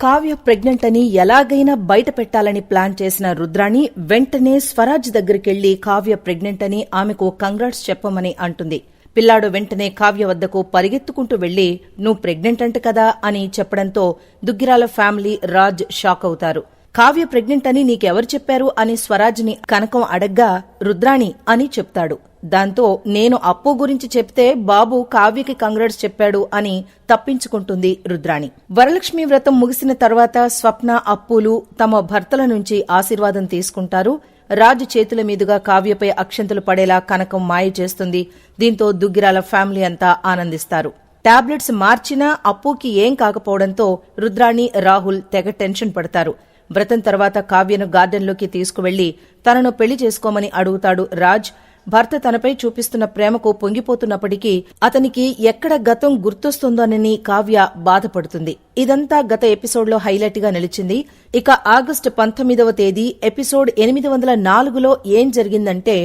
Kavya pregnant అని ఎలాగైనా బయట పెట్టాలని ప్లాన్ చేసిన రుద్రాణి వెంటనే స్వరాజ్ దగ్గరికెళ్లి కావ్య ప్రెగ్నెంట్ అని ఆమెకు కంగ్రాట్స్ చెప్పమని అంటుంది. పిల్లాడు వెంటనే కావ్య వద్దకు పరిగెత్తుకుంటూ వెళ్లి నువ్వు ప్రెగ్నెంట్ అంట కదా అని చెప్పడంతో దుగ్గిరాల ఫ్యామిలీ, రాజ్ షాక్ అవుతారు. కావ్య ప్రెగ్నెంట్ అని నీకెవరు చెప్పారు అని స్వరాజ్ని కనకం అడగ్గా రుద్రాణి అని చెప్తాడు. దాంతో నేను అప్పు గురించి చెప్తే బాబు కావ్యకి కంగ్రాట్స్ చెప్పాడు అని తప్పించుకుంటుంది రుద్రాణి. వరలక్ష్మి వ్రతం ముగిసిన తర్వాత స్వప్న, అప్పులు తమ భర్తల నుంచి ఆశీర్వాదం తీసుకుంటారు. రాజు చేతుల మీదుగా కావ్యపై అక్షంతలు పడేలా కనకం మాయ చేస్తుంది. దీంతో దుగ్గిరాల ఫ్యామిలీ అంతా ఆనందిస్తారు. టాబ్లెట్స్ మార్చినా అప్పుకి ఏం కాకపోవడంతో రుద్రాణి, రాహుల్ తెగ టెన్షన్ పడతారు. వ్రతం తర్వాత కావ్యను గార్డెన్లోకి తీసుకువెళ్లి తనను పెళ్లి చేసుకోమని అడుగుతాడు రాజ్. భర్త తనపై చూపిస్తున్న ప్రేమకు పొంగిపోతున్నప్పటికీ అతనికి ఎక్కడ గతం గుర్తొస్తుందోనని కావ్య బాధపడుతుంది. ఇదంతా గత ఎపిసోడ్లో హైలైట్ గా నిలిచింది. ఇక ఆగస్టు 19వ తేదీ ఎపిసోడ్ 804లో ఏం జరిగిందంటే,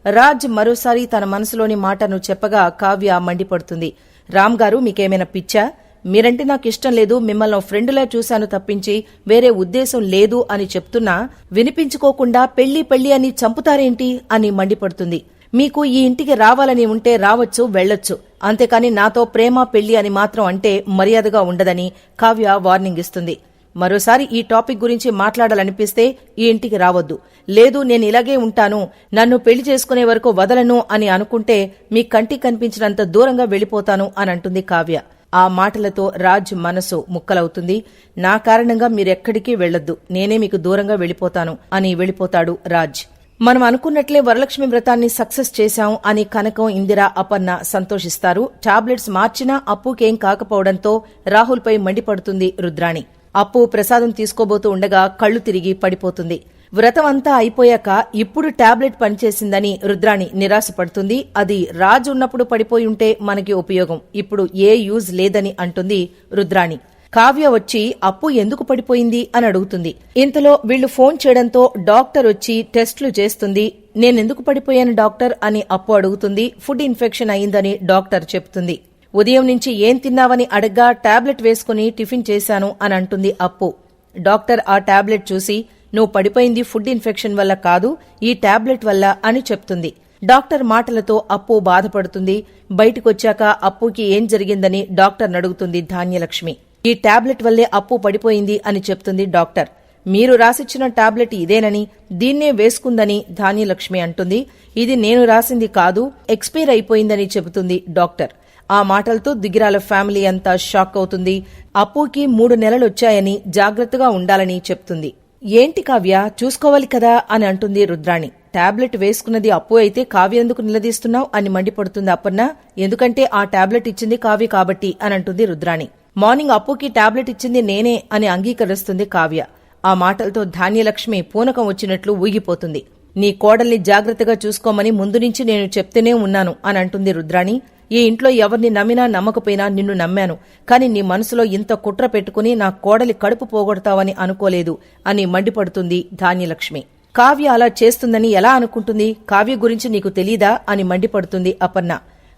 రాజ్ మరోసారి తన మనసులోని మాటను చెప్పగా కావ్య మండిపడుతుంది. రామ్ గారు, మీకేమైనా పిచ్చా? మీరంటే నాకిష్టం లేదు, మిమ్మల్ని ఫ్రెండులా చూశాను తప్పించి వేరే ఉద్దేశం లేదు అని చెప్తున్నా వినిపించుకోకుండా పెళ్లి అని చంపుతారేంటి అని మండిపడుతుంది. మీకు ఈ ఇంటికి రావాలని ఉంటే రావచ్చు, వెళ్లొచ్చు, అంతేకాని నాతో ప్రేమ పెళ్లి అని మాత్రం అంటే మర్యాదగా ఉండదని కావ్య వార్నింగ్ ఇస్తుంది. మరోసారి ఈ టాపిక్ గురించి మాట్లాడాలనిపిస్తే ఈ ఇంటికి రావద్దు, లేదు నేను ఇలాగే ఉంటాను, నన్ను పెళ్లి చేసుకునే వరకు వదలను అని అనుకుంటే మీ కంటికి కనిపించినంత దూరంగా వెళ్లిపోతాను అని అంటుంది కావ్య. ఆ మాటలతో రాజ్ మనసు ముక్కలవుతుంది. నా కారణంగా మీరెక్కడికి వెళ్లొద్దు, నేనే మీకు దూరంగా వెళ్లిపోతాను అని వెళ్లిపోతాడు రాజ్. మనం అనుకున్నట్లే వరలక్ష్మి వ్రతాన్ని సక్సెస్ చేశాం అని కనకం, ఇందిర, అపర్ణ సంతోషిస్తారు. టాబ్లెట్స్ మార్చినా అప్పుకేం కాకపోవడంతో రాహుల్పై మండిపడుతుంది రుద్రాణి. అప్పు ప్రసాదం తీసుకోబోతూ ఉండగా కళ్లు తిరిగి పడిపోతుంది. వ్రతం అంతా అయిపోయాక ఇప్పుడు టాబ్లెట్ పనిచేసిందని రుద్రాణి నిరాశపడుతుంది. అది రాజు ఉన్నప్పుడు పడిపోయి ఉంటే మనకి ఉపయోగం, ఇప్పుడు ఏ యూజ్ లేదని అంటుంది రుద్రాణి. కావ్య వచ్చి అప్పు ఎందుకు పడిపోయింది అని అడుగుతుంది. ఇంతలో వీళ్లు ఫోన్ చేయడంతో డాక్టర్ వచ్చి టెస్టులు చేస్తుంది. నేనెందుకు పడిపోయాను డాక్టర్ అని అప్పు అడుగుతుంది. ఫుడ్ ఇన్ఫెక్షన్ అయిందని డాక్టర్ చెప్తుంది. ఉదయం నుంచి ఏం తిన్నావని అడగ్గా టాబ్లెట్ వేసుకుని టిఫిన్ చేశాను అని అంటుంది అప్పు. డాక్టర్ ఆ టాబ్లెట్ చూసి నువ్వు పడిపోయింది ఫుడ్ ఇన్ఫెక్షన్ వల్ల కాదు, ఈ టాబ్లెట్ వల్ల అని చెప్తుంది. డాక్టర్ మాటలతో అప్పు బాధపడుతుంది. బయటకొచ్చాక అప్పుకి ఏం జరిగిందని డాక్టర్ అడుగుతుంది ధాన్యలక్ష్మి. ఈ టాబ్లెట్ వల్లే అప్పు పడిపోయింది అని చెప్తుంది డాక్టర్. మీరు రాసిచ్చిన టాబ్లెట్ ఇదేనని, దీన్నే వేసుకుందని ధాన్యలక్ష్మి అంటుంది. ఇది నేను రాసింది కాదు, ఎక్స్పైర్ అయిపోయిందని చెబుతుంది డాక్టర్. ఆ మాటలతో దుగ్గిరాల ఫ్యామిలీ అంతా షాక్ అవుతుంది. అప్పుకి 3 నెలలొచ్చాయని జాగ్రత్తగా ఉండాలని చెప్తుంది. ఏంటి కావ్య, చూసుకోవాలి కదా అని అంటుంది రుద్రాణి. టాబ్లెట్ వేసుకున్నది అప్పు అయితే కావ్య ఎందుకు నిలదీస్తున్నావు అని మండిపడుతుంది అపర్ణ. ఎందుకంటే ఆ టాబ్లెట్ ఇచ్చింది కావ్య కాబట్టి అని అంటుంది రుద్రాణి. మార్నింగ్ అప్పుకి టాబ్లెట్ ఇచ్చింది నేనే అని అంగీకరిస్తుంది కావ్య. ఆ మాటలతో ధాన్యలక్ష్మి పూనకం వచ్చినట్లు ఊగిపోతుంది. నీ కోడల్ని జాగ్రత్తగా చూసుకోమని ముందు నుంచి నేను చెప్తూనే ఉన్నాను అని అంటుంది రుద్రాణి. ఈ ఇంట్లో ఎవరిని నమ్మినా నమ్మకపోయినా నిన్ను నమ్మాను, కాని నీ మనసులో ఇంత కుట్ర పెట్టుకుని నా కోడలి కడుపు పోగొడతావని అనుకోలేదు అని మండిపడుతుంది ధాన్యలక్ష్మి. కావ్య అలా చేస్తుందని ఎలా అనుకుంటుంది? కావ్య గురించి నీకు తెలీదా అని మండిపడుతుంది అపర్ణ.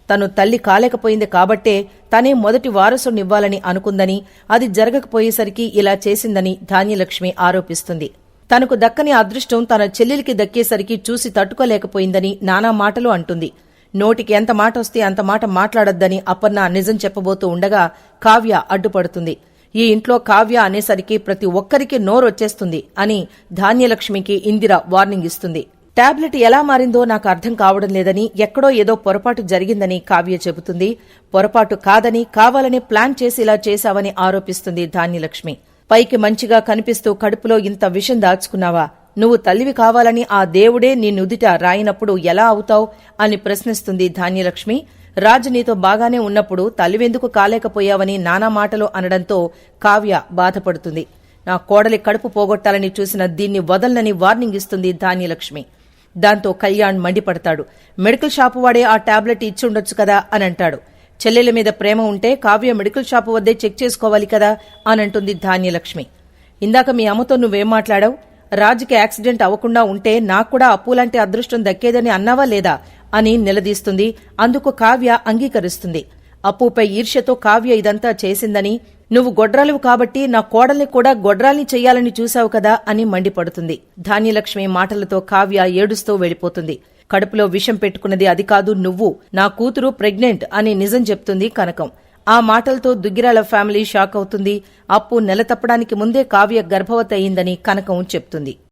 తను తల్లి కాలేకపోయింది కాబట్టే తనే మొదటి వారసునివ్వాలని అనుకుందని, అది జరగకపోయేసరికి ఇలా చేసిందని ధాన్యలక్ష్మి ఆరోపిస్తుంది. తనకు దక్కని అదృష్టం తన చెల్లెలికి దక్కేసరికి చూసి తట్టుకోలేకపోయిందని నానా మాటలు అంటుంది. నోటికి ఎంత మాట వస్తే అంత మాట మాట్లాడొద్దని అపర్ణ నిజం చెప్పబోతూ ఉండగా కావ్య అడ్డుపడుతుంది. ఈ ఇంట్లో కావ్య అనేసరికి ప్రతి ఒక్కరికి నోరొచ్చేస్తుంది అని ధాన్యలక్ష్మికి ఇందిర వార్నింగ్ ఇస్తుంది. టాబ్లెట్ ఎలా మారిందో నాకు అర్థం కావడం లేదని, ఎక్కడో ఏదో పొరపాటు జరిగిందని కావ్య చెబుతుంది. పొరపాటు కాదని, కావాలని ప్లాన్ చేసి ఇలా చేశావని ఆరోపిస్తుంది ధాన్యలక్ష్మి. పైకి మంచిగా కనిపిస్తూ కడుపులో ఇంత విషం దాచుకున్నావా? నువ్వు తల్లివి కావాలని ఆ దేవుడే నీ నుదిట రాయినప్పుడు ఎలా అవుతావు అని ప్రశ్నిస్తుంది ధాన్యలక్ష్మి. రాజు నీతో బాగానే ఉన్నప్పుడు తల్లివెందుకు కాలేకపోయావని నానా మాటలు అనడంతో కావ్య బాధపడుతుంది. నా కోడలి కడుపు పోగొట్టాలని చూసిన దీన్ని వదలనని వార్నింగ్ ఇస్తుంది ధాన్యలక్ష్మి. దాంతో కళ్యాణ్ మండిపడతాడు. మెడికల్ షాపు వాడే ఆ టాబ్లెట్ ఇచ్చుండొచ్చు కదా అని అంటాడు. చెల్లెల మీద ప్రేమ ఉంటే కావ్య మెడికల్ షాపు వద్దే చెక్ చేసుకోవాలి కదా అని అంటుంది ధాన్యలక్ష్మి. ఇందాక మీ అమ్మతో నువ్వేం మాట్లాడావు? రాజుకి యాక్సిడెంట్ అవ్వకుండా ఉంటే నాక్కూడా అప్పులాంటి అదృష్టం దక్కేదని అన్నావా లేదా అని నిలదీస్తుంది. అందుకు కావ్య అంగీకరిస్తుంది. అప్పుపై ఈర్ష్యతో కావ్య ఇదంతా చేసిందని, నువ్వు గొడ్రాలివి కాబట్టి నా కోడల్ని కూడా గొడ్రాల్ని చెయ్యాలని చూశావు కదా అని మండిపడుతుంది. ధాన్యలక్ష్మి మాటలతో కావ్య ఏడుస్తూ వెళ్లిపోతుంది. కడుపులో విషం పెట్టుకున్నది అది కాదు నువ్వు, నా కూతురు ప్రెగ్నెంట్ అని నిజం చెప్తుంది కనకం. ఆ మాటలతో దుగ్గిరాల ఫ్యామిలీ షాక్ అవుతుంది. అప్పు నెల తప్పడానికి ముందే కావ్య గర్భవతి అయిందని కనకం చెప్తుంది.